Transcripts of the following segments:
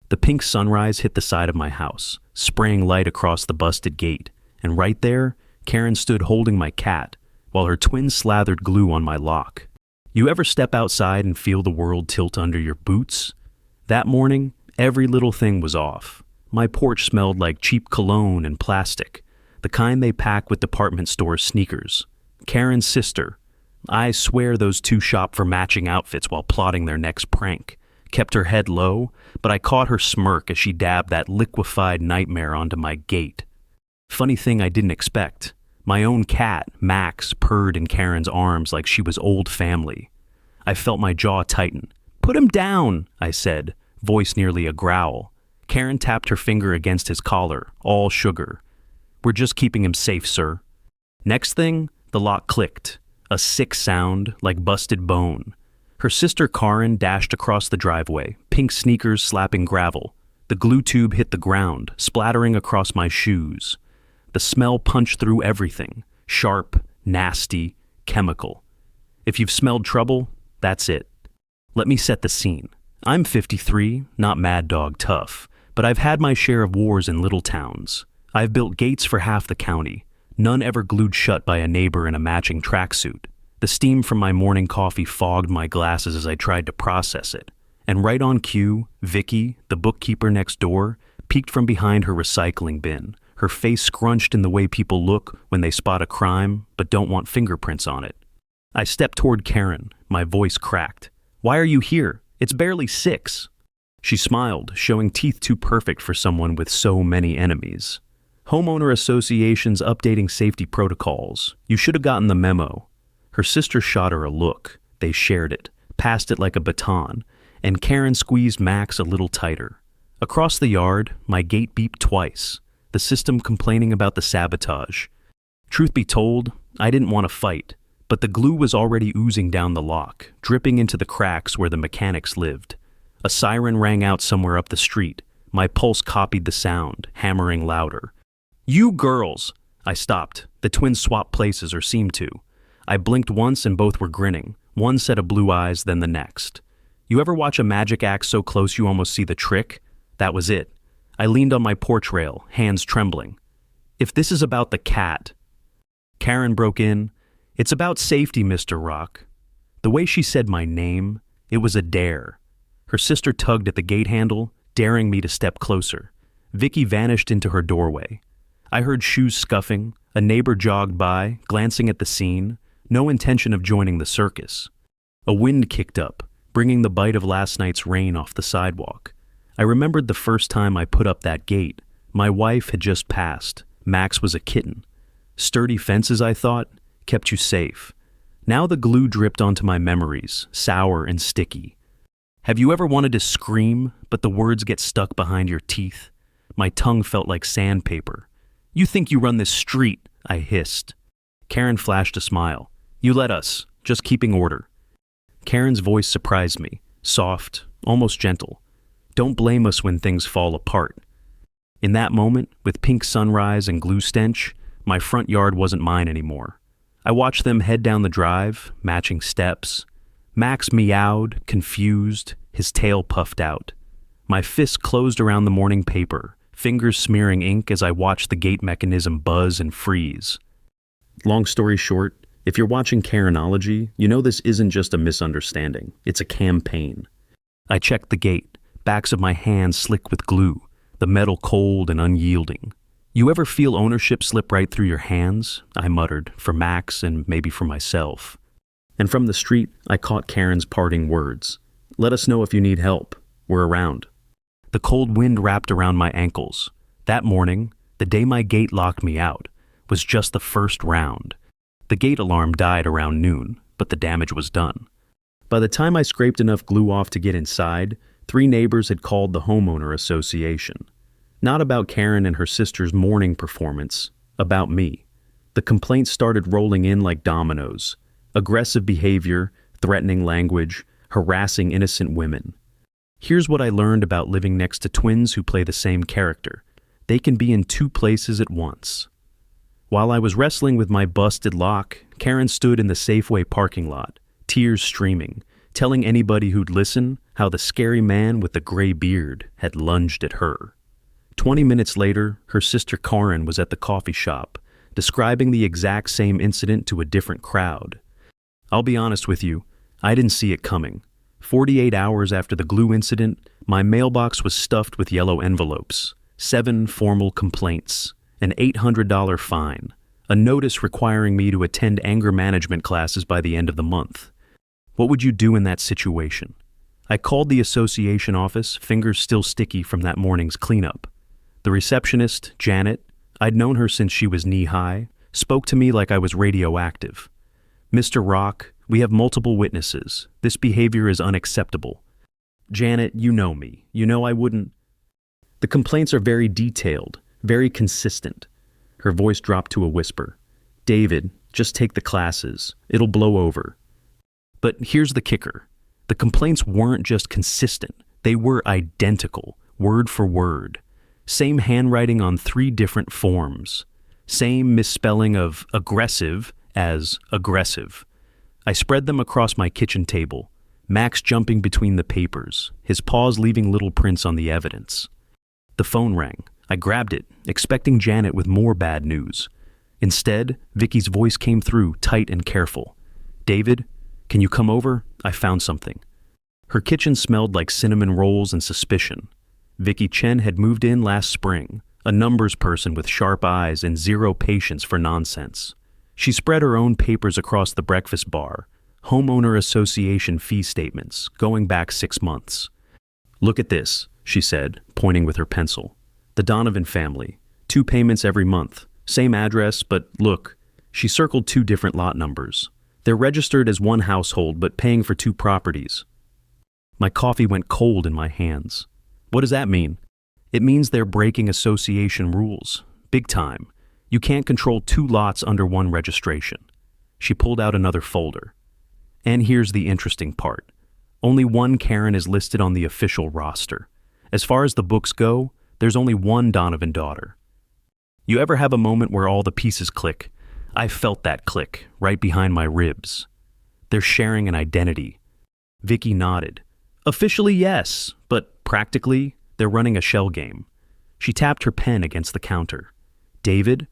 The pink sunrise hit the side of my house, spraying light across the busted gate, and right there, Karen stood holding my cat, while her twin slathered glue on my lock. You ever step outside and feel the world tilt under your boots? That morning, every little thing was off. My porch smelled like cheap cologne and plastic, the kind they pack with department store sneakers. Karen's sister, I swear those two shop for matching outfits while plotting their next prank, kept her head low, but I caught her smirk as she dabbed that liquefied nightmare onto my gate. Funny thing I didn't expect. My own cat, Max, purred in Karen's arms like she was old family. I felt my jaw tighten. "Put him down," I said, voice nearly a growl. Karen tapped her finger against his collar, all sugar. "We're just keeping him safe, sir." Next thing, the lock clicked. A sick sound, like busted bone. Her sister Karen dashed across the driveway, pink sneakers slapping gravel. The glue tube hit the ground, splattering across my shoes. The smell punched through everything. Sharp, nasty, chemical. If you've smelled trouble, that's it. Let me set the scene. I'm 53, not mad dog tough, but I've had my share of wars in little towns. I've built gates for half the county, none ever glued shut by a neighbor in a matching tracksuit. The steam from my morning coffee fogged my glasses as I tried to process it. And right on cue, Vicky, the bookkeeper next door, peeked from behind her recycling bin, her face scrunched in the way people look when they spot a crime but don't want fingerprints on it. I stepped toward Karen, my voice cracked. "Why are you here? It's barely 6. She smiled, showing teeth too perfect for someone with so many enemies. "Homeowner associations updating safety protocols. You should have gotten the memo." Her sister shot her a look. They shared it, passed it like a baton, and Karen squeezed Max a little tighter. Across the yard, my gate beeped twice, the system complaining about the sabotage. Truth be told, I didn't want to fight, but the glue was already oozing down the lock, dripping into the cracks where the mechanics lived. A siren rang out somewhere up the street. My pulse copied the sound, hammering louder. "You girls!" I stopped. The twins swapped places, or seemed to. I blinked once and both were grinning, one set of blue eyes, then the next. You ever watch a magic act so close you almost see the trick? That was it. I leaned on my porch rail, hands trembling. "If this is about the cat..." Karen broke in. "It's about safety, Mr. Rock." The way she said my name, it was a dare. Her sister tugged at the gate handle, daring me to step closer. Vicky vanished into her doorway. I heard shoes scuffing. A neighbor jogged by, glancing at the scene, no intention of joining the circus. A wind kicked up, bringing the bite of last night's rain off the sidewalk. I remembered the first time I put up that gate. My wife had just passed. Max was a kitten. Sturdy fences, I thought, kept you safe. Now the glue dripped onto my memories, sour and sticky. Have you ever wanted to scream, but the words get stuck behind your teeth? My tongue felt like sandpaper. "You think you run this street," I hissed. Karen flashed a smile. "You let us, just keeping order." Karen's voice surprised me, soft, almost gentle. "Don't blame us when things fall apart." In that moment, with pink sunrise and glue stench, my front yard wasn't mine anymore. I watched them head down the drive, matching steps. Max meowed, confused, his tail puffed out. My fist closed around the morning paper, fingers smearing ink as I watched the gate mechanism buzz and freeze. Long story short, if you're watching Karenology, you know this isn't just a misunderstanding. It's a campaign. I checked the gate, backs of my hands slick with glue, the metal cold and unyielding. "You ever feel ownership slip right through your hands?" I muttered, for Max and maybe for myself. And from the street, I caught Karen's parting words. "Let us know if you need help. We're around." The cold wind wrapped around my ankles. That morning, the day my gate locked me out, was just the first round. The gate alarm died around noon, but the damage was done. By the time I scraped enough glue off to get inside, 3 neighbors had called the homeowner association. Not about Karen and her sister's morning performance, about me. The complaints started rolling in like dominoes. Aggressive behavior, threatening language, harassing innocent women. Here's what I learned about living next to twins who play the same character. They can be in 2 places at once. While I was wrestling with my busted lock, Karen stood in the Safeway parking lot, tears streaming, telling anybody who'd listen how the scary man with the gray beard had lunged at her. 20 minutes later, her sister Karen was at the coffee shop, describing the exact same incident to a different crowd. I'll be honest with you, I didn't see it coming. 48 hours after the glue incident, my mailbox was stuffed with yellow envelopes, 7 formal complaints, an $800 fine, a notice requiring me to attend anger management classes by the end of the month. What would you do in that situation? I called the association office, fingers still sticky from that morning's cleanup. The receptionist, Janet, I'd known her since she was knee-high, spoke to me like I was radioactive. Mr. Rock, we have multiple witnesses. This behavior is unacceptable. Janet, you know me. You know I wouldn't. The complaints are very detailed, very consistent. Her voice dropped to a whisper. David, just take the classes. It'll blow over. But here's the kicker. The complaints weren't just consistent. They were identical, word for word. Same handwriting on 3 different forms. Same misspelling of aggressive as aggressive. I spread them across my kitchen table, Max jumping between the papers, his paws leaving little prints on the evidence. The phone rang. I grabbed it, expecting Janet with more bad news. Instead, Vicky's voice came through, tight and careful. David, can you come over? I found something. Her kitchen smelled like cinnamon rolls and suspicion. Vicky Chen had moved in last spring, a numbers person with sharp eyes and zero patience for nonsense. She spread her own papers across the breakfast bar, homeowner association fee statements, going back 6 months. Look at this, she said, pointing with her pencil. The Donovan family, 2 payments every month, same address, but look, she circled 2 different lot numbers. They're registered as one household, but paying for 2 properties. My coffee went cold in my hands. What does that mean? It means they're breaking association rules. Big time. You can't control 2 lots under 1 registration. She pulled out another folder. And here's the interesting part. Only 1 Karen is listed on the official roster. As far as the books go, there's only 1 Donovan daughter. You ever have a moment where all the pieces click? I felt that click, right behind my ribs. They're sharing an identity. Vicky nodded. Officially, yes, but practically, they're running a shell game. She tapped her pen against the counter. David,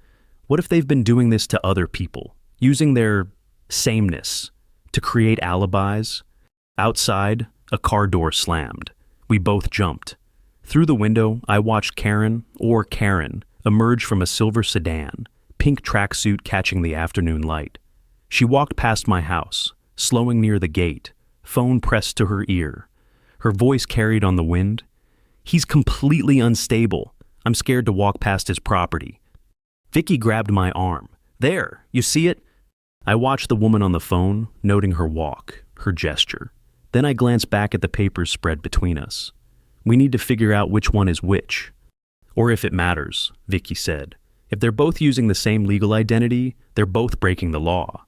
what if they've been doing this to other people, using their sameness to create alibis? Outside, a car door slammed. We both jumped. Through the window, I watched Karen emerge from a silver sedan, pink tracksuit catching the afternoon light. She walked past my house, slowing near the gate, phone pressed to her ear. Her voice carried on the wind. He's completely unstable. I'm scared to walk past his property. Vicky grabbed my arm. There, you see it? I watched the woman on the phone, noting her walk, her gesture. Then I glanced back at the papers spread between us. We need to figure out which one is which. Or if it matters, Vicky said. If they're both using the same legal identity, they're both breaking the law.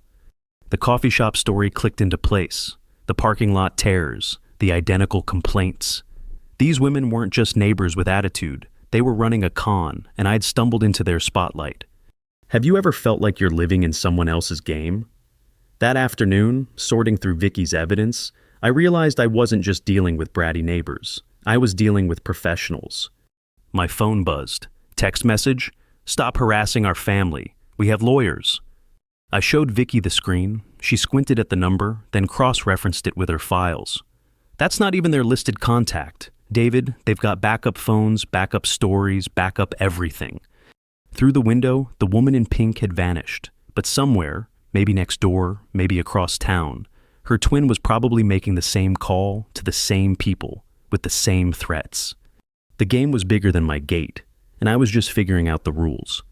The coffee shop story clicked into place. The parking lot tears, the identical complaints. These women weren't just neighbors with attitude. They were running a con, and I'd stumbled into their spotlight. Have you ever felt like you're living in someone else's game? That afternoon, sorting through Vicky's evidence, I realized I wasn't just dealing with bratty neighbors. I was dealing with professionals. My phone buzzed. Text message? Stop harassing our family. We have lawyers. I showed Vicky the screen. She squinted at the number, then cross-referenced it with her files. That's not even their listed contact. David, they've got backup phones, backup stories, backup everything. Through the window, the woman in pink had vanished. But somewhere, maybe next door, maybe across town, her twin was probably making the same call to the same people, with the same threats. The game was bigger than my gate, and I was just figuring out the rules.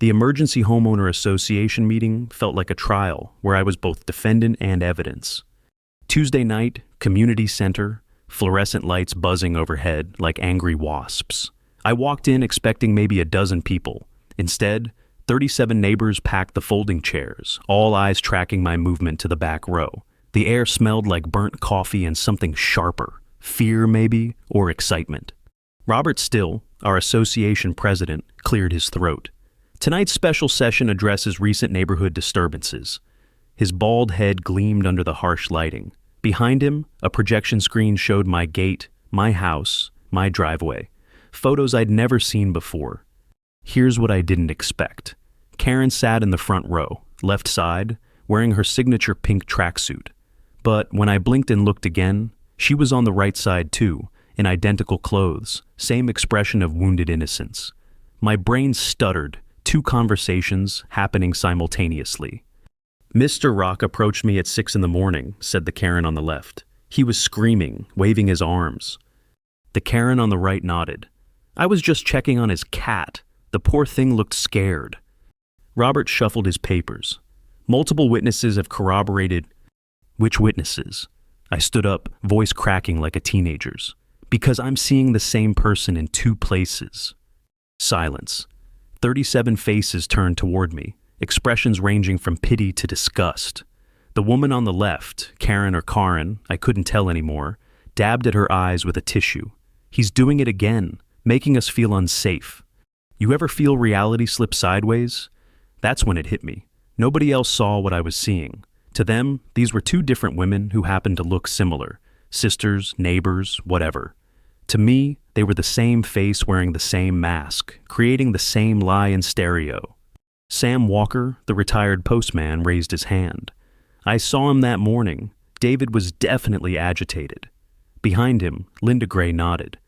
The Emergency Homeowner Association meeting felt like a trial where I was both defendant and evidence. Tuesday night, community center, fluorescent lights buzzing overhead like angry wasps. I walked in expecting maybe a dozen people. Instead, 37 neighbors packed the folding chairs, all eyes tracking my movement to the back row. The air smelled like burnt coffee and something sharper, fear maybe, or excitement. Robert Still, our association president, cleared his throat. Tonight's special session addresses recent neighborhood disturbances. His bald head gleamed under the harsh lighting. Behind him, a projection screen showed my gate, my house, my driveway. Photos I'd never seen before. Here's what I didn't expect. Karen sat in the front row, left side, wearing her signature pink tracksuit. But when I blinked and looked again, she was on the right side too, in identical clothes, same expression of wounded innocence. My brain stuttered, two conversations happening simultaneously. Mr. Rock approached me at 6 a.m, said the Karen on the left. He was screaming, waving his arms. The Karen on the right nodded. I was just checking on his cat. The poor thing looked scared. Robert shuffled his papers. Multiple witnesses have corroborated. Which witnesses? I stood up, voice cracking like a teenager's. Because I'm seeing the same person in 2 places. Silence. 37 faces turned toward me, expressions ranging from pity to disgust. The woman on the left, Karen or Karen, I couldn't tell anymore, dabbed at her eyes with a tissue. He's doing it again, making us feel unsafe. You ever feel reality slip sideways? That's when it hit me. Nobody else saw what I was seeing. To them, these were 2 different women who happened to look similar. Sisters, neighbors, whatever. To me, they were the same face wearing the same mask, creating the same lie in stereo. Sam Walker, the retired postman, raised his hand. I saw him that morning. David was definitely agitated. Behind him, Linda Gray nodded.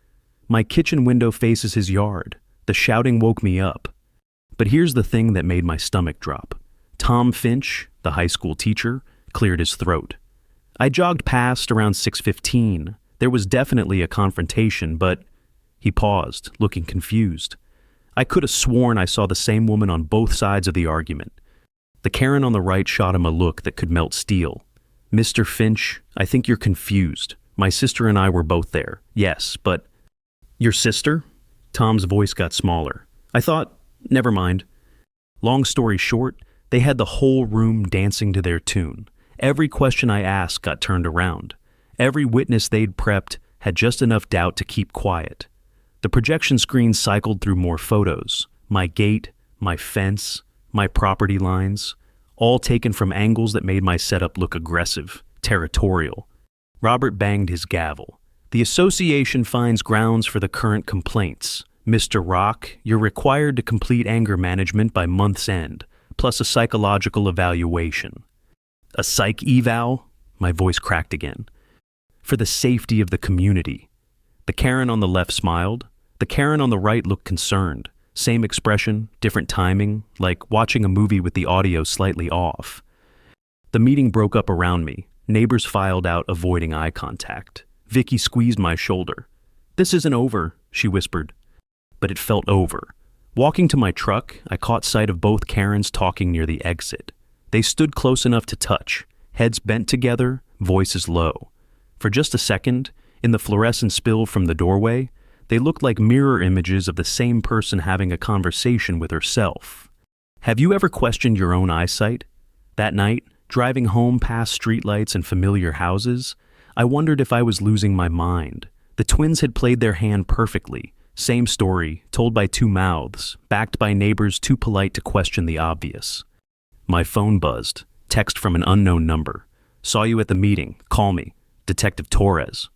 My kitchen window faces his yard. The shouting woke me up. But here's the thing that made my stomach drop. Tom Finch, the high school teacher, cleared his throat. I jogged past around 6:15. There was definitely a confrontation, but he paused, looking confused. I could have sworn I saw the same woman on both sides of the argument. The Karen on the right shot him a look that could melt steel. Mr. Finch, I think you're confused. My sister and I were both there. Yes, but... Your sister? Tom's voice got smaller. I thought, never mind. Long story short, they had the whole room dancing to their tune. Every question I asked got turned around. Every witness they'd prepped had just enough doubt to keep quiet. The projection screen cycled through more photos. My gate, my fence, my property lines, all taken from angles that made my setup look aggressive, territorial. Robert banged his gavel. The association finds grounds for the current complaints. Mr. Rock, you're required to complete anger management by month's end, plus a psychological evaluation. A psych eval? My voice cracked again. For the safety of the community. The Karen on the left smiled. The Karen on the right looked concerned. Same expression, different timing, like watching a movie with the audio slightly off. The meeting broke up around me. Neighbors filed out, avoiding eye contact. Vicky squeezed my shoulder. This isn't over, she whispered. But it felt over. Walking to my truck, I caught sight of both Karens talking near the exit. They stood close enough to touch, heads bent together, voices low. For just a second, in the fluorescent spill from the doorway, they looked like mirror images of the same person having a conversation with herself. Have you ever questioned your own eyesight? That night, driving home past streetlights and familiar houses, I wondered if I was losing my mind. The twins had played their hand perfectly. Same story, told by 2 mouths, backed by neighbors too polite to question the obvious. My phone buzzed. Text from an unknown number. Saw you at the meeting. Call me. Detective Torres.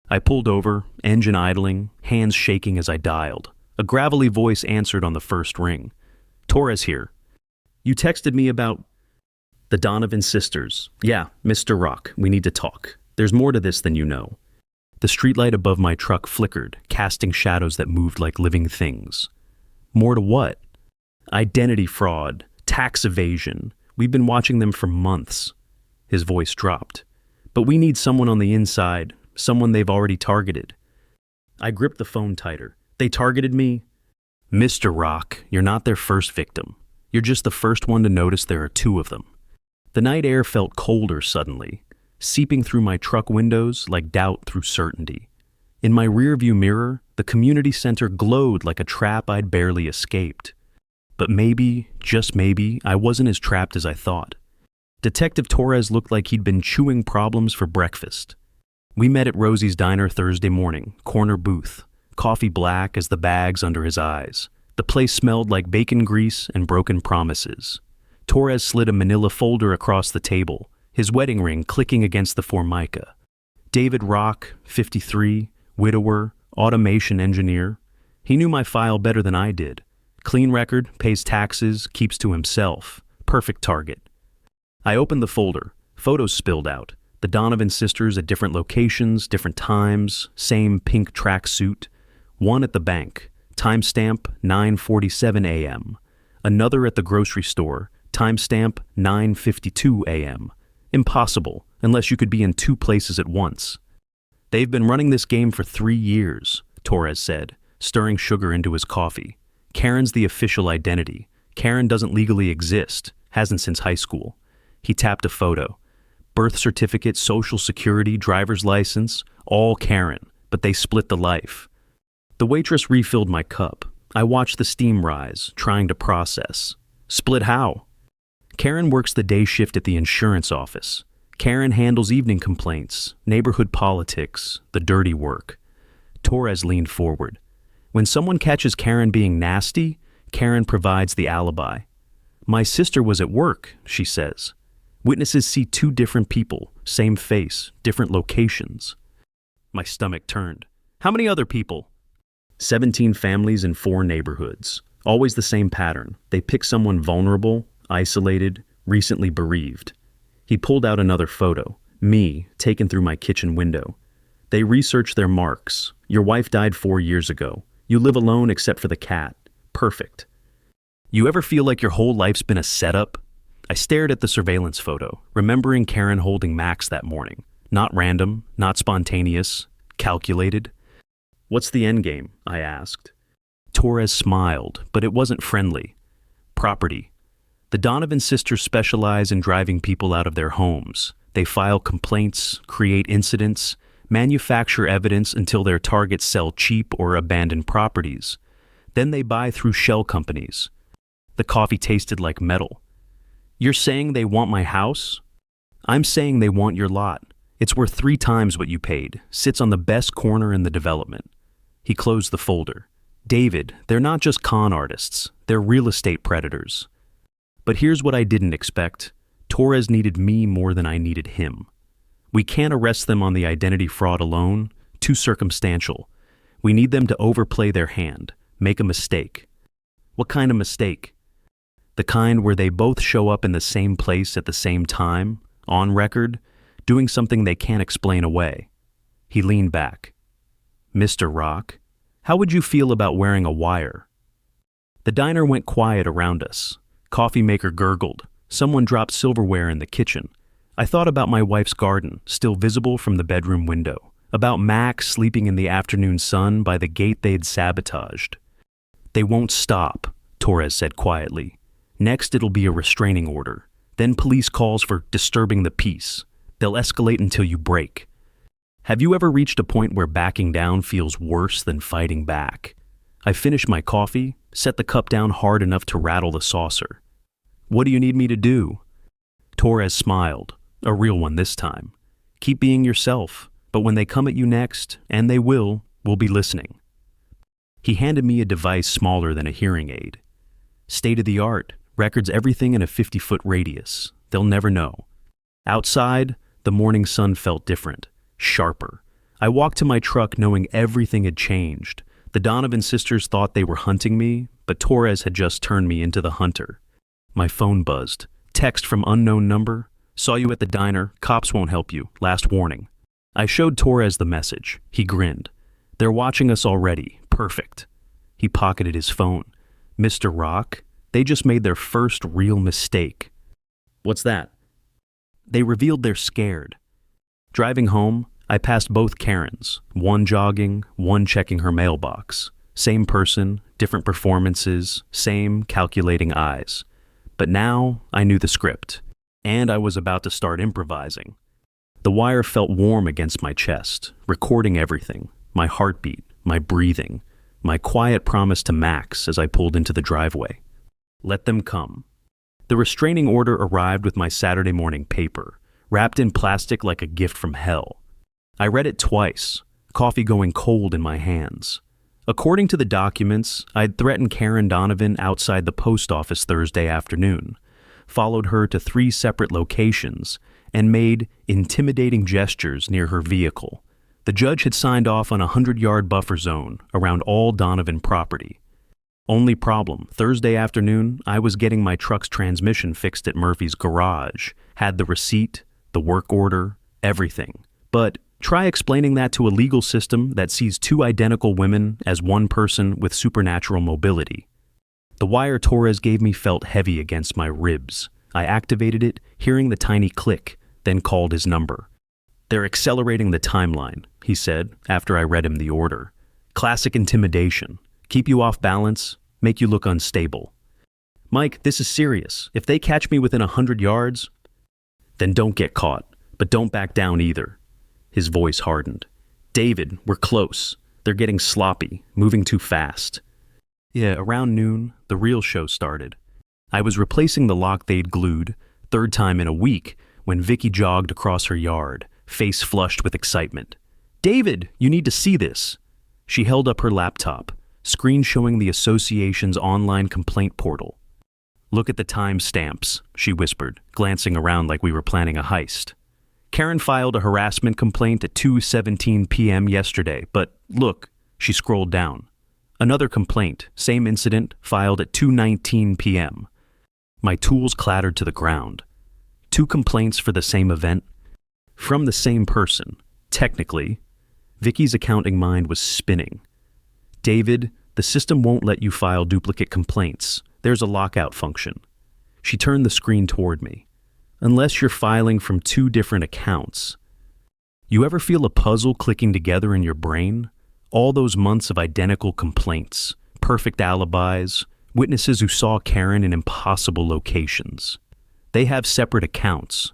I pulled over, engine idling, hands shaking as I dialed. A gravelly voice answered on the first ring. Torres here. You texted me about the Donovan sisters. Yeah, Mr. Rock, we need to talk. There's more to this than you know. The streetlight above my truck flickered, casting shadows that moved like living things. More to what? Identity fraud, tax evasion. We've been watching them for months. His voice dropped. But we need someone on the inside, someone they've already targeted. I gripped the phone tighter. They targeted me? Mr. Rock, you're not their first victim. You're just the first one to notice there are 2 of them. The night air felt colder suddenly, seeping through my truck windows like doubt through certainty. In my rearview mirror, the community center glowed like a trap I'd barely escaped. But maybe, just maybe, I wasn't as trapped as I thought. Detective Torres looked like he'd been chewing problems for breakfast. We met at Rosie's Diner Thursday morning, corner booth, coffee black as the bags under his eyes. The place smelled like bacon grease and broken promises. Torres slid a manila folder across the table, his wedding ring clicking against the formica. David Rock, 53, widower, automation engineer. He knew my file better than I did. Clean record, pays taxes, keeps to himself. Perfect target. I opened the folder. Photos spilled out. The Donovan sisters at different locations, different times, same pink tracksuit. One at the bank, timestamp 9:47 a.m. Another at the grocery store, timestamp 9:52 a.m. Impossible, unless you could be in two places at once. They've been running this game for 3 years, Torres said, stirring sugar into his coffee. Karen's the official identity. Karen doesn't legally exist, hasn't since high school. He tapped a photo. Birth certificate, social security, driver's license, all Karen, but they split the life. The waitress refilled my cup. I watched the steam rise, trying to process. Split how? Karen works the day shift at the insurance office. Karen handles evening complaints, neighborhood politics, the dirty work. Torres leaned forward. When someone catches Karen being nasty, Karen provides the alibi. My sister was at work, she says. Witnesses see two different people, same face, different locations. My stomach turned. How many other people? 17 families in 4 neighborhoods. Always the same pattern. They pick someone vulnerable, isolated, recently bereaved. He pulled out another photo, me, taken through my kitchen window. They researched their marks. Your wife died 4 years ago. You live alone except for the cat. Perfect. You ever feel like your whole life's been a setup? I stared at the surveillance photo, remembering Karen holding Max that morning. Not random, not spontaneous, calculated. What's the endgame? I asked. Torres smiled, but it wasn't friendly. Property. The Donovan sisters specialize in driving people out of their homes. They file complaints, create incidents, manufacture evidence until their targets sell cheap or abandoned properties. Then they buy through shell companies. The coffee tasted like metal. You're saying they want my house? I'm saying they want your lot. It's worth 3 times what you paid, sits on the best corner in the development. He closed the folder. David, they're not just con artists, they're real estate predators. But here's what I didn't expect. Torres needed me more than I needed him. We can't arrest them on the identity fraud alone, too circumstantial. We need them to overplay their hand, make a mistake. What kind of mistake? The kind where they both show up in the same place at the same time, on record, doing something they can't explain away. He leaned back. Mr. Rock, how would you feel about wearing a wire? The diner went quiet around us. Coffee maker gurgled. Someone dropped silverware in the kitchen. I thought about my wife's garden, still visible from the bedroom window. About Max sleeping in the afternoon sun by the gate they'd sabotaged. They won't stop, Torres said quietly. Next it'll be a restraining order. Then police calls for disturbing the peace. They'll escalate until you break. Have you ever reached a point where backing down feels worse than fighting back? I finished my coffee, set the cup down hard enough to rattle the saucer. What do you need me to do? Torres smiled, a real one this time. Keep being yourself, but when they come at you next, and they will, we'll be listening. He handed me a device smaller than a hearing aid. State of the art, records everything in a 50-foot radius. They'll never know. Outside, the morning sun felt different, sharper. I walked to my truck knowing everything had changed. The Donovan sisters thought they were hunting me, but Torres had just turned me into the hunter. My phone buzzed. Text from unknown number. Saw you at the diner. Cops won't help you. Last warning. I showed Torres the message. He grinned. They're watching us already. Perfect. He pocketed his phone. Mr. Rock, they just made their first real mistake. What's that? They revealed they're scared. Driving home, I passed both Karens, one jogging, one checking her mailbox. Same person, different performances, same calculating eyes. But now I knew the script, and I was about to start improvising. The wire felt warm against my chest, recording everything, my heartbeat, my breathing, my quiet promise to Max as I pulled into the driveway. Let them come. The restraining order arrived with my Saturday morning paper, wrapped in plastic like a gift from hell. I read it twice, coffee going cold in my hands. According to the documents, I'd threatened Karen Donovan outside the post office Thursday afternoon, followed her to 3 separate locations, and made intimidating gestures near her vehicle. The judge had signed off on a 100-yard buffer zone around all Donovan property. Only problem, Thursday afternoon, I was getting my truck's transmission fixed at Murphy's garage, had the receipt, the work order, everything. But try explaining that to a legal system that sees two identical women as one person with supernatural mobility. The wire Torres gave me felt heavy against my ribs. I activated it, hearing the tiny click, then called his number. "They're accelerating the timeline," he said after I read him the order. "Classic intimidation. Keep you off balance, make you look unstable." "Mike, this is serious. If they catch me within 100 yards, then don't get caught, but don't back down either." His voice hardened. "David, we're close. They're getting sloppy, moving too fast." Yeah, around noon, the real show started. I was replacing the lock they'd glued, third time in a week, when Vicky jogged across her yard, face flushed with excitement. "David, you need to see this." She held up her laptop, screen showing the association's online complaint portal. "Look at the time stamps," she whispered, glancing around like we were planning a heist. "Karen filed a harassment complaint at 2:17 p.m. yesterday, but look," she scrolled down. "Another complaint, same incident, filed at 2:19 p.m. My tools clattered to the ground. 2 complaints for the same event? From the same person, technically. Vicky's accounting mind was spinning. "David, the system won't let you file duplicate complaints. There's a lockout function." She turned the screen toward me. "Unless you're filing from 2 different accounts." You ever feel a puzzle clicking together in your brain? All those months of identical complaints, perfect alibis, witnesses who saw Karen in impossible locations. They have separate accounts.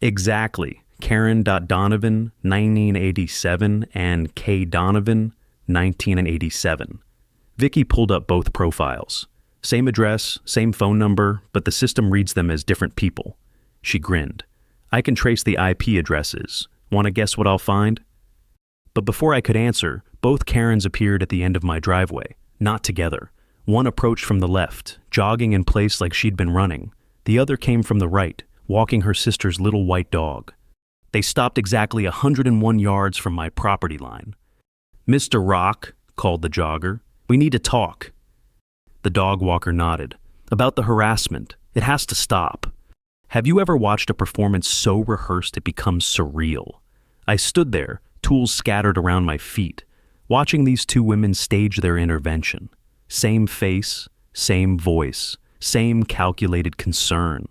Exactly. Karen.Donovan, 1987, and K. Donovan, 1987. Vicky pulled up both profiles. Same address, same phone number, but the system reads them as different people. She grinned. "I can trace the IP addresses. Want to guess what I'll find?" But before I could answer, both Karens appeared at the end of my driveway, not together. One approached from the left, jogging in place like she'd been running. The other came from the right, walking her sister's little white dog. They stopped exactly 101 yards from my property line. "Mr. Rock," called the jogger, "we need to talk." The dog walker nodded. "About the harassment. It has to stop." Have you ever watched a performance so rehearsed it becomes surreal? I stood there, tools scattered around my feet, watching these 2 women stage their intervention. Same face, same voice, same calculated concern.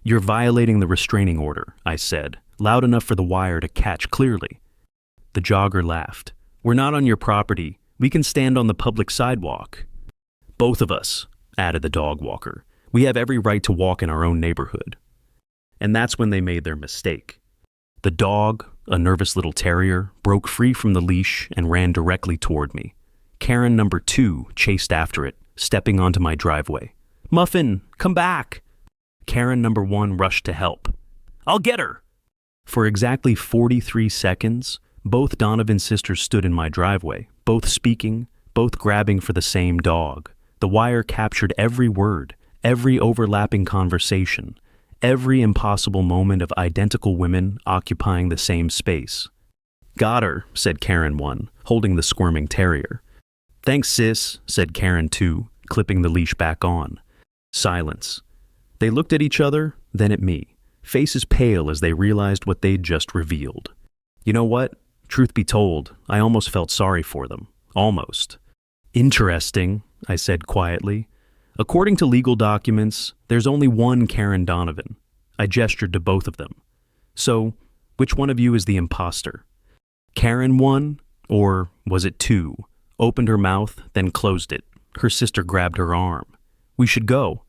"You're violating the restraining order," I said, loud enough for the wire to catch clearly. The jogger laughed. "We're not on your property. We can stand on the public sidewalk." "Both of us," added the dog walker. "We have every right to walk in our own neighborhood." And that's when they made their mistake. The dog, a nervous little terrier, broke free from the leash and ran directly toward me. Karen number 2 chased after it, stepping onto my driveway. "Muffin, come back!" Karen number 1 rushed to help. "I'll get her!" For exactly 43 seconds, both Donovan sisters stood in my driveway, both speaking, both grabbing for the same dog. The wire captured every word, every overlapping conversation, every impossible moment of identical women occupying the same space. "Got her," said Karen 1, holding the squirming terrier. "Thanks, sis," said Karen 2, clipping the leash back on. Silence. They looked at each other, then at me, faces pale as they realized what they'd just revealed. You know what? Truth be told, I almost felt sorry for them. Almost. "Interesting," I said quietly. "According to legal documents, there's only one Karen Donovan." I gestured to both of them. "So, which one of you is the imposter? Karen 1, or was it 2? Opened her mouth, then closed it. Her sister grabbed her arm. "We should go."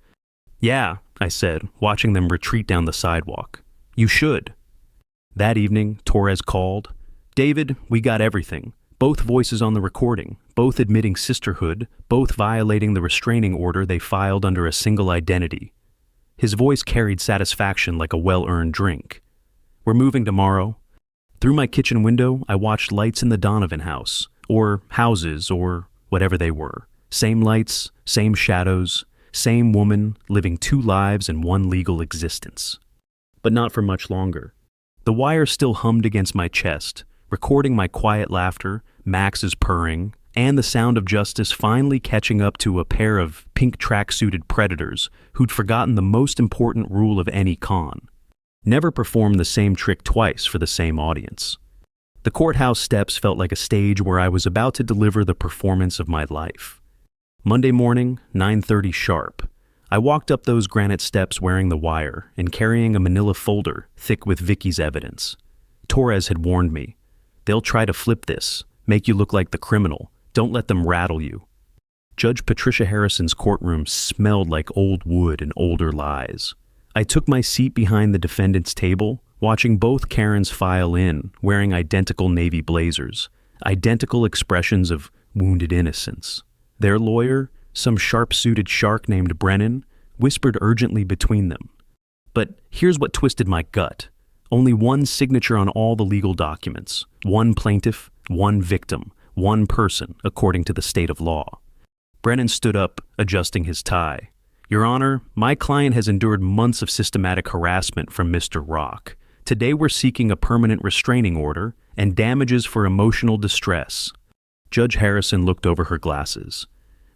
"Yeah," I said, watching them retreat down the sidewalk. "You should." That evening, Torres called. "David, we got everything. Both voices on the recording, both admitting sisterhood, both violating the restraining order they filed under a single identity." His voice carried satisfaction like a well-earned drink. "We're moving tomorrow." Through my kitchen window, I watched lights in the Donovan house, or houses, or whatever they were. Same lights, same shadows, same woman living 2 lives in one legal existence. but not for much longer. The wire still hummed against my chest, recording my quiet laughter, Max's purring, and the sound of justice finally catching up to a pair of pink track-suited predators who'd forgotten the most important rule of any con: never perform the same trick twice for the same audience. The courthouse steps felt like a stage where I was about to deliver the performance of my life. Monday morning, 9:30 sharp. I walked up those granite steps wearing the wire and carrying a manila folder thick with Vicky's evidence. Torres had warned me. They'll try to flip this, make you look like the criminal. Don't let them rattle you. Judge Patricia Harrison's courtroom smelled like old wood and older lies. I took my seat behind the defendant's table, watching both Karens file in, wearing identical navy blazers, identical expressions of wounded innocence. Their lawyer, some sharp-suited shark named Brennan, whispered urgently between them. But here's what twisted my gut. Only one signature on all the legal documents. One plaintiff, one victim, one person, according to the state of law. Brennan stood up, adjusting his tie. Your Honor, my client has endured months of systematic harassment from Mr. Rock. Today we're seeking a permanent restraining order and damages for emotional distress. Judge Harrison looked over her glasses.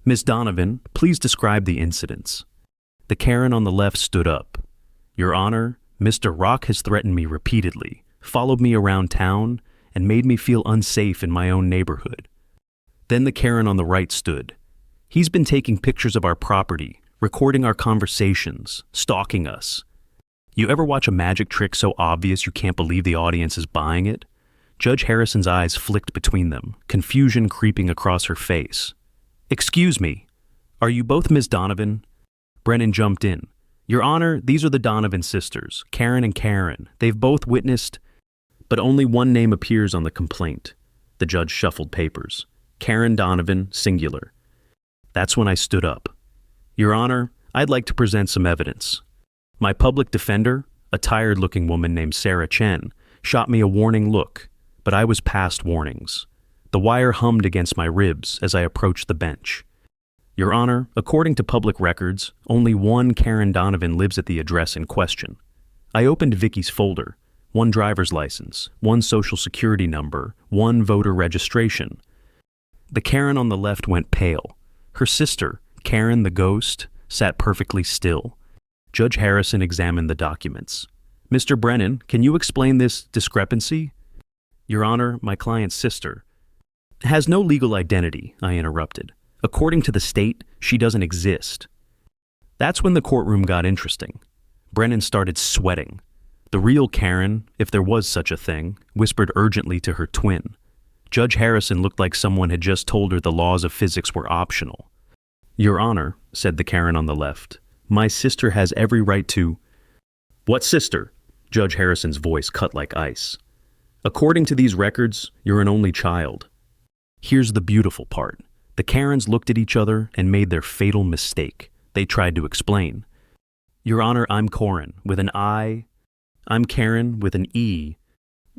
Ms. Donovan, please describe the incidents. The Karen on the left stood up. Your Honor, Mr. Rock has threatened me repeatedly, followed me around town, and made me feel unsafe in my own neighborhood. Then the Karen on the right stood. He's been taking pictures of our property, recording our conversations, stalking us. You ever watch a magic trick so obvious you can't believe the audience is buying it? Judge Harrison's eyes flicked between them, confusion creeping across her face. Excuse me, are you both Ms. Donovan? Brennan jumped in. Your Honor, these are the Donovan sisters, Karen and Karen. They've both witnessed, but only one name appears on the complaint. The judge shuffled papers. Karen Donovan, singular. That's when I stood up. Your Honor, I'd like to present some evidence. My public defender, a tired-looking woman named Sarah Chen, shot me a warning look, but I was past warnings. The wire hummed against my ribs as I approached the bench. Your Honor, according to public records, only one Karen Donovan lives at the address in question. I opened Vicky's folder. One driver's license, one social security number, one voter registration. The Karen on the left went pale. Her sister, Karen the ghost, sat perfectly still. Judge Harrison examined the documents. Mr. Brennan, can you explain this discrepancy? Your Honor, my client's sister has no legal identity, I interrupted. According to the state, she doesn't exist. That's when the courtroom got interesting. Brennan started sweating. The real Karen, if there was such a thing, whispered urgently to her twin. Judge Harrison looked like someone had just told her the laws of physics were optional. Your Honor, said the Karen on the left, my sister has every right to... What sister? Judge Harrison's voice cut like ice. According to these records, you're an only child. Here's the beautiful part. The Karens looked at each other and made their fatal mistake. They tried to explain. Your Honor, I'm Corin, with an I. I'm Karen, with an E.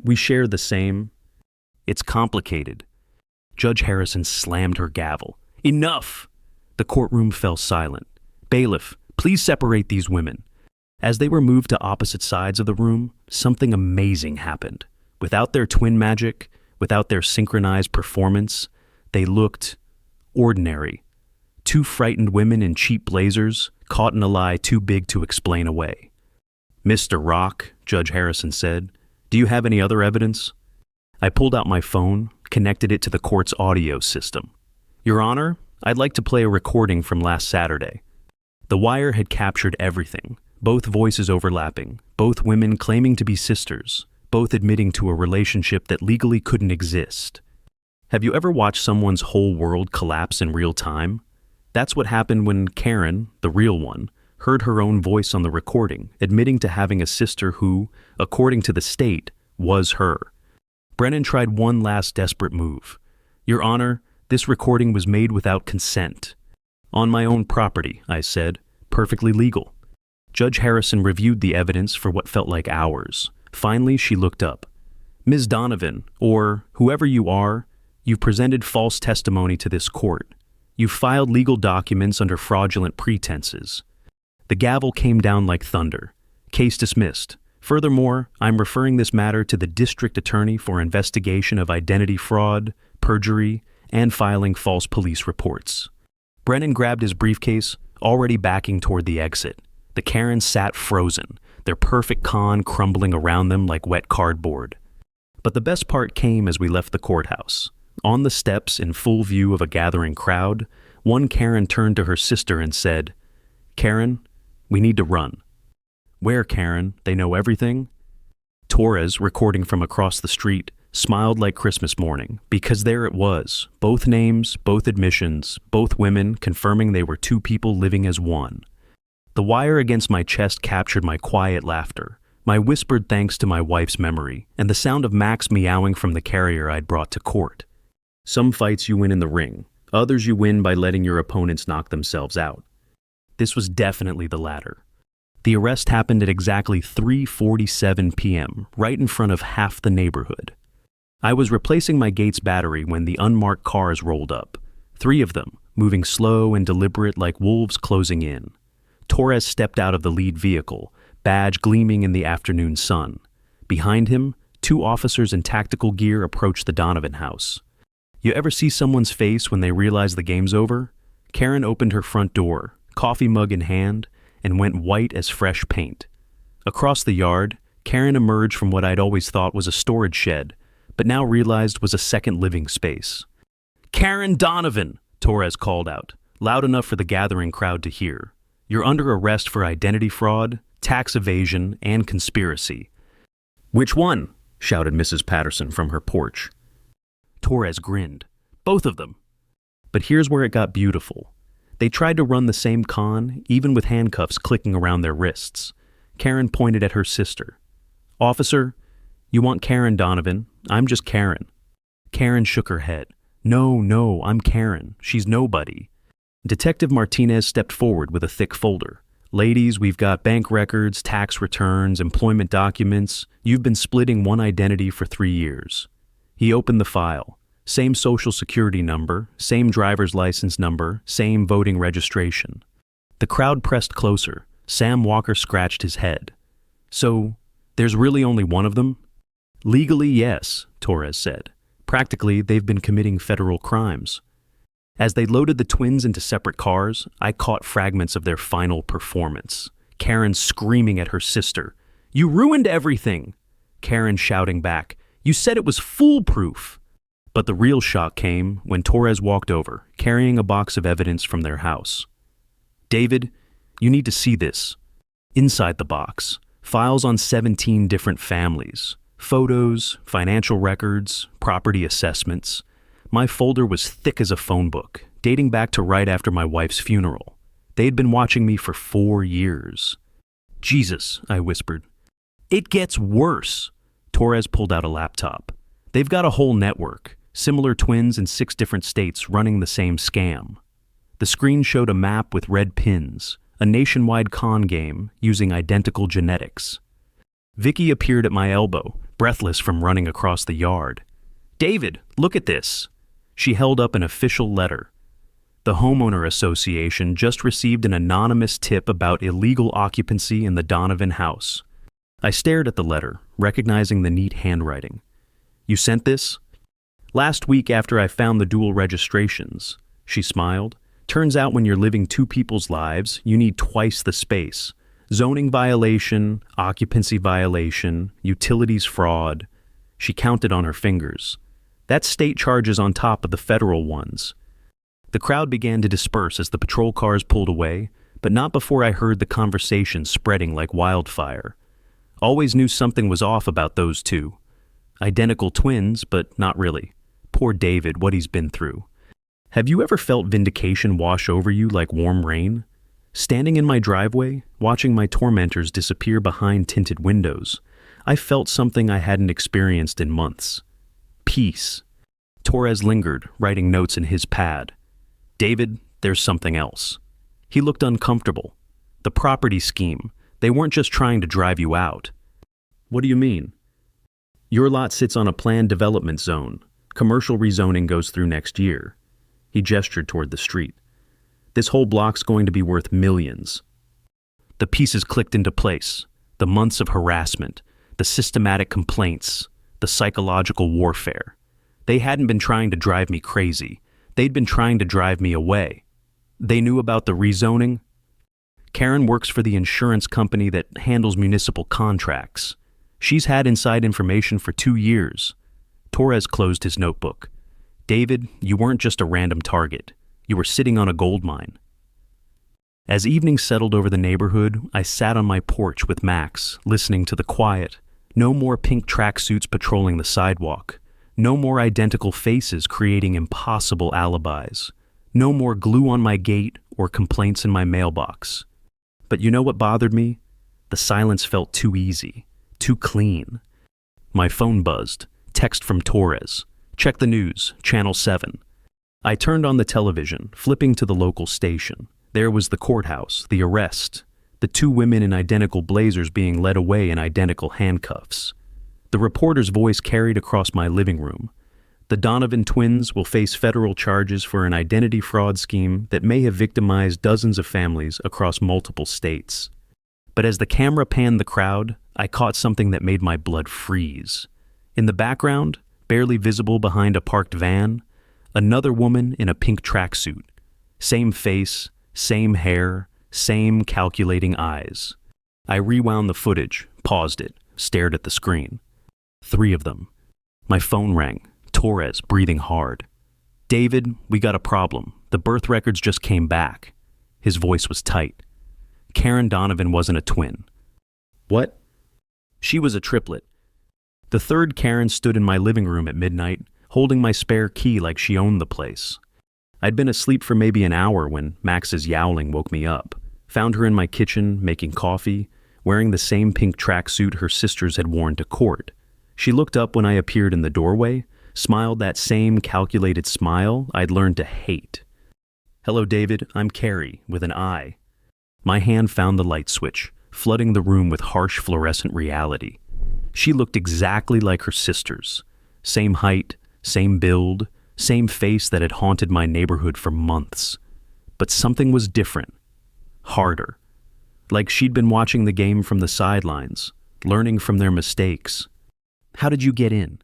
We share the same. It's complicated. Judge Harrison slammed her gavel. Enough! The courtroom fell silent. Bailiff, please separate these women. As they were moved to opposite sides of the room, something amazing happened. Without their twin magic, without their synchronized performance, they looked ordinary. Two frightened women in cheap blazers, caught in a lie too big to explain away. Mr. Rock, Judge Harrison said, do you have any other evidence? I pulled out my phone, connected it to the court's audio system. Your Honor, I'd like to play a recording from last Saturday. The wire had captured everything, both voices overlapping, both women claiming to be sisters, both admitting to a relationship that legally couldn't exist. Have you ever watched someone's whole world collapse in real time? That's what happened when Karen, the real one, heard her own voice on the recording, admitting to having a sister who, according to the state, was her. Brennan tried one last desperate move. Your Honor, this recording was made without consent. On my own property, I said, perfectly legal. Judge Harrison reviewed the evidence for what felt like hours. Finally, she looked up. Ms. Donovan, or whoever you are, you've presented false testimony to this court. You filed legal documents under fraudulent pretenses. The gavel came down like thunder. Case dismissed. Furthermore, I'm referring this matter to the district attorney for investigation of identity fraud, perjury, and filing false police reports. Brennan grabbed his briefcase, already backing toward the exit. The Karens sat frozen, their perfect con crumbling around them like wet cardboard. But the best part came as we left the courthouse. On the steps, in full view of a gathering crowd, one Karen turned to her sister and said, "Karen, we need to run." "Where, Karen? They know everything?" Torres, recording from across the street, smiled like Christmas morning, because there it was, both names, both admissions, both women confirming they were two people living as one. The wire against my chest captured my quiet laughter, my whispered thanks to my wife's memory, and the sound of Max meowing from the carrier I'd brought to court. Some fights you win in the ring, others you win by letting your opponents knock themselves out. This was definitely the latter. The arrest happened at exactly 3:47 p.m., right in front of half the neighborhood. I was replacing my Gates battery when the unmarked cars rolled up, 3 of them, moving slow and deliberate like wolves closing in. Torres stepped out of the lead vehicle, badge gleaming in the afternoon sun. Behind him, 2 officers in tactical gear approached the Donovan house. You ever see someone's face when they realize the game's over? Karen opened her front door, coffee mug in hand, and went white as fresh paint. Across the yard, Karen emerged from what I'd always thought was a storage shed, but now realized was a second living space. "Karen Donovan!" Torres called out, loud enough for the gathering crowd to hear. "You're under arrest for identity fraud, tax evasion, and conspiracy." "Which one?" shouted Mrs. Patterson from her porch. Torres grinned. "Both of them." But here's where it got beautiful. They tried to run the same con, even with handcuffs clicking around their wrists. Karen pointed at her sister. "Officer, you want Karen Donovan? I'm just Karen." Karen shook her head. No, I'm Karen. She's nobody." Detective Martinez stepped forward with a thick folder. "Ladies, we've got bank records, tax returns, employment documents. You've been splitting one identity for 3 years." He opened the file. Same social security number, same driver's license number, same voting registration. The crowd pressed closer. Sam Walker scratched his head. "So, there's really only one of them?" "Legally, yes," Torres said. "Practically, they've been committing federal crimes." As they loaded the twins into separate cars, I caught fragments of their final performance. Karen screaming at her sister, "You ruined everything!" Karen shouting back, "You said it was foolproof!" But the real shock came when Torres walked over, carrying a box of evidence from their house. "David, you need to see this." Inside the box, files on 17 different families, photos, financial records, property assessments. My folder was thick as a phone book, dating back to right after my wife's funeral. They'd been watching me for 4 years. "Jesus," I whispered. "It gets worse." Torres pulled out a laptop. "They've got a whole network, similar twins in 6 different states running the same scam." The screen showed a map with red pins, a nationwide con game using identical genetics. Vicky appeared at my elbow, breathless from running across the yard. "David, look at this." She held up an official letter. The homeowner association just received an anonymous tip about illegal occupancy in the Donovan house. I stared at the letter, recognizing the neat handwriting. "You sent this?" "Last week after I found the dual registrations." She smiled. "Turns out when you're living 2 people's lives, you need twice the space. Zoning violation, occupancy violation, utilities fraud." She counted on her fingers. "That's state charges on top of the federal ones." The crowd began to disperse as the patrol cars pulled away, but not before I heard the conversation spreading like wildfire. Always knew something was off about those 2. Identical twins, but not really. Poor David, what he's been through. Have you ever felt vindication wash over you like warm rain? Standing in my driveway, watching my tormentors disappear behind tinted windows, I felt something I hadn't experienced in months. Peace. Torres lingered, writing notes in his pad. "David, there's something else." He looked uncomfortable. "The property scheme. They weren't just trying to drive you out." "What do you mean?" "Your lot sits on a planned development zone. Commercial rezoning goes through next year." He gestured toward the street. "This whole block's going to be worth millions." The pieces clicked into place. The months of harassment, the systematic complaints, the psychological warfare. They hadn't been trying to drive me crazy. They'd been trying to drive me away. They knew about the rezoning. Karen works for the insurance company that handles municipal contracts. She's had inside information for 2 years. Torres closed his notebook. David, you weren't just a random target. You were sitting on a gold mine. As evening settled over the neighborhood, I sat on my porch with Max, listening to the quiet. No more pink tracksuits patrolling the sidewalk. No more identical faces creating impossible alibis. No more glue on my gate or complaints in my mailbox. But you know what bothered me? The silence felt too easy, too clean. My phone buzzed. Text from Torres. Check the news, Channel 7. I turned on the television, flipping to the local station. There was the courthouse, the arrest, the 2 women in identical blazers being led away in identical handcuffs. The reporter's voice carried across my living room. The Donovan twins will face federal charges for an identity fraud scheme that may have victimized dozens of families across multiple states. But as the camera panned the crowd, I caught something that made my blood freeze. In the background, barely visible behind a parked van, another woman in a pink tracksuit. Same face, same hair, same calculating eyes. I rewound the footage, paused it, stared at the screen. 3 of them. My phone rang. Torres, breathing hard. David, we got a problem. The birth records just came back. His voice was tight. Karen Donovan wasn't a twin. What? She was a triplet. The 3rd Karen stood in my living room at midnight, holding my spare key like she owned the place. I'd been asleep for maybe an hour when Max's yowling woke me up. Found her in my kitchen, making coffee, wearing the same pink tracksuit her sisters had worn to court. She looked up when I appeared in the doorway, smiled that same calculated smile I'd learned to hate. Hello, David, I'm Carrie, with an I. My hand found the light switch, flooding the room with harsh fluorescent reality. She looked exactly like her sisters. Same height, same build, same face that had haunted my neighborhood for months. But something was different. Harder. Like she'd been watching the game from the sidelines, learning from their mistakes. How did you get in?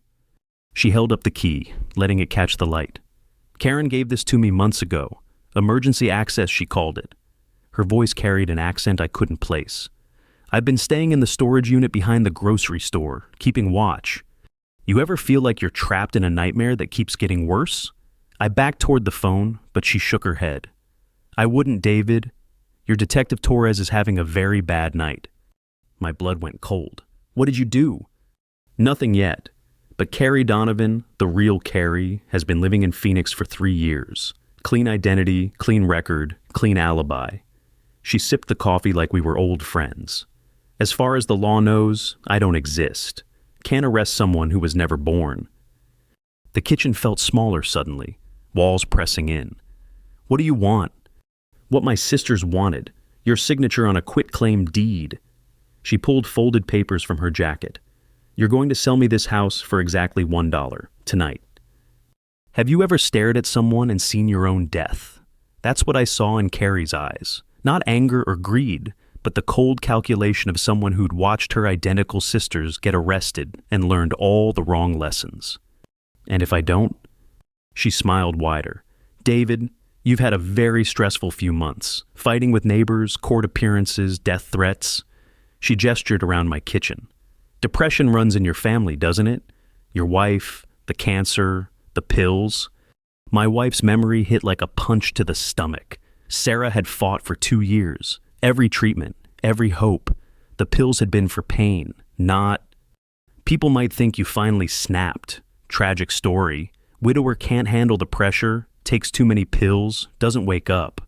She held up the key, letting it catch the light. Karen gave this to me months ago. Emergency access, she called it. Her voice carried an accent I couldn't place. I've been staying in the storage unit behind the grocery store, keeping watch. You ever feel like you're trapped in a nightmare that keeps getting worse? I backed toward the phone, but she shook her head. I wouldn't, David. Your Detective Torres is having a very bad night. My blood went cold. What did you do? Nothing yet. But Carrie Donovan, the real Carrie, has been living in Phoenix for 3 years. Clean identity, clean record, clean alibi. She sipped the coffee like we were old friends. As far as the law knows, I don't exist. Can't arrest someone who was never born. The kitchen felt smaller suddenly, walls pressing in. What do you want? What my sisters wanted. Your signature on a quitclaim deed. She pulled folded papers from her jacket. You're going to sell me this house for exactly $1 tonight. Have you ever stared at someone and seen your own death? That's what I saw in Carrie's eyes. Not anger or greed, but the cold calculation of someone who'd watched her identical sisters get arrested and learned all the wrong lessons. And if I don't? She smiled wider. David, you've had a very stressful few months, fighting with neighbors, court appearances, death threats. She gestured around my kitchen. Depression runs in your family, doesn't it? Your wife, the cancer, the pills. My wife's memory hit like a punch to the stomach. Sarah had fought for 2 years. Every treatment, every hope. The pills had been for pain, not... People might think you finally snapped. Tragic story. Widower can't handle the pressure, takes too many pills, doesn't wake up.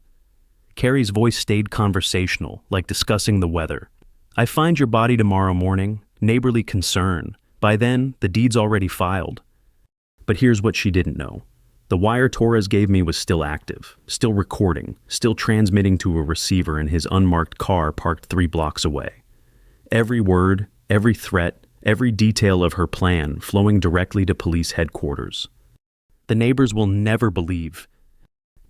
Carrie's voice stayed conversational, like discussing the weather. I find your body tomorrow morning. Neighborly concern. By then, the deed's already filed. But here's what she didn't know. The wire Torres gave me was still active, still recording, still transmitting to a receiver in his unmarked car parked 3 blocks away. Every word, every threat, every detail of her plan flowing directly to police headquarters. The neighbors will never believe.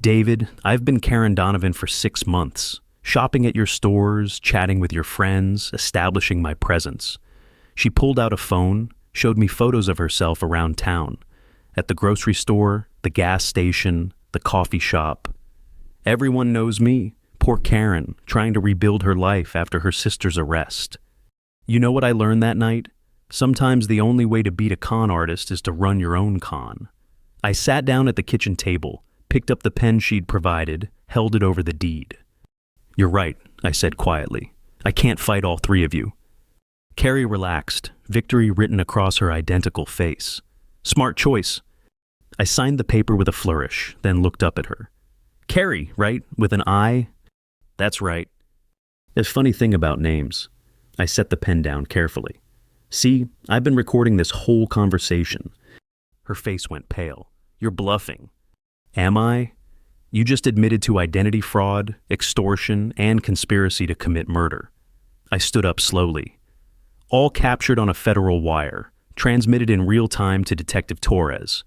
David, I've been Karen Donovan for 6 months. shopping at your stores, chatting with your friends, establishing my presence. She pulled out a phone, showed me photos of herself around town, at the grocery store, the gas station, the coffee shop. Everyone knows me, poor Karen, trying to rebuild her life after her sister's arrest. You know what I learned that night? Sometimes the only way to beat a con artist is to run your own con. I sat down at the kitchen table, picked up the pen she'd provided, held it over the deed. "You're right," I said quietly. "I can't fight all three of you." Carrie relaxed, victory written across her identical face. "Smart choice." I signed the paper with a flourish, then looked up at her. "Carrie, right? With an I?" "That's right." A funny thing about names. I set the pen down carefully. "See, I've been recording this whole conversation." Her face went pale. "You're bluffing." "Am I?" "You just admitted to identity fraud, extortion, and conspiracy to commit murder." I stood up slowly. "All captured on a federal wire, transmitted in real time to Detective Torres."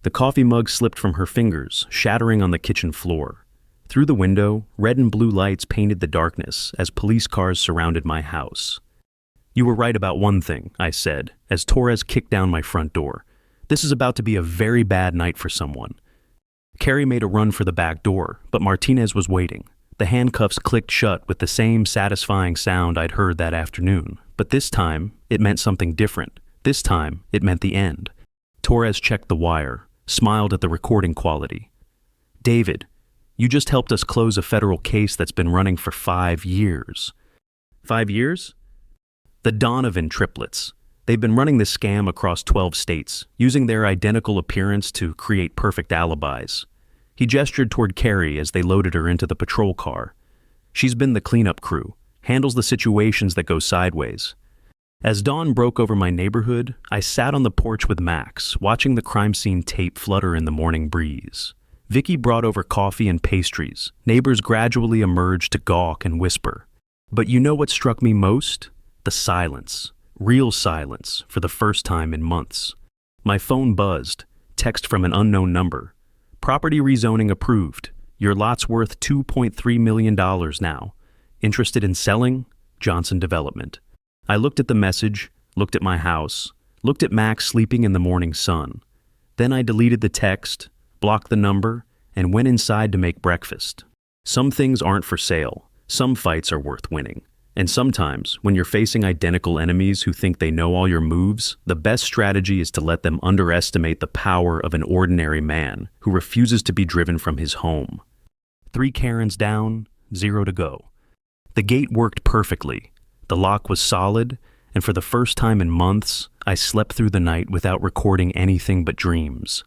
The coffee mug slipped from her fingers, shattering on the kitchen floor. Through the window, red and blue lights painted the darkness as police cars surrounded my house. "You were right about one thing," I said, as Torres kicked down my front door. "This is about to be a very bad night for someone." Carrie made a run for the back door, but Martinez was waiting. The handcuffs clicked shut with the same satisfying sound I'd heard that afternoon, but this time, it meant something different. This time, it meant the end. Torres checked the wire, smiled at the recording quality. "David, you just helped us close a federal case that's been running for 5 years." 5 years? The Donovan triplets. They've been running this scam across 12 states, using their identical appearance to create perfect alibis. He gestured toward Carrie as they loaded her into the patrol car. "She's been the cleanup crew, handles the situations that go sideways." As dawn broke over my neighborhood, I sat on the porch with Max, watching the crime scene tape flutter in the morning breeze. Vicky brought over coffee and pastries. Neighbors gradually emerged to gawk and whisper. But you know what struck me most? The silence. Real silence, for the first time in months. My phone buzzed. Text from an unknown number. "Property rezoning approved. Your lot's worth $2.3 million now. Interested in selling? Johnson Development." I looked at the message, looked at my house, looked at Max sleeping in the morning sun. Then I deleted the text, blocked the number, and went inside to make breakfast. Some things aren't for sale. Some fights are worth winning. And sometimes, when you're facing identical enemies who think they know all your moves, the best strategy is to let them underestimate the power of an ordinary man who refuses to be driven from his home. 3 Karens down, 0 to go. The gate worked perfectly. The lock was solid, and for the first time in months, I slept through the night without recording anything but dreams.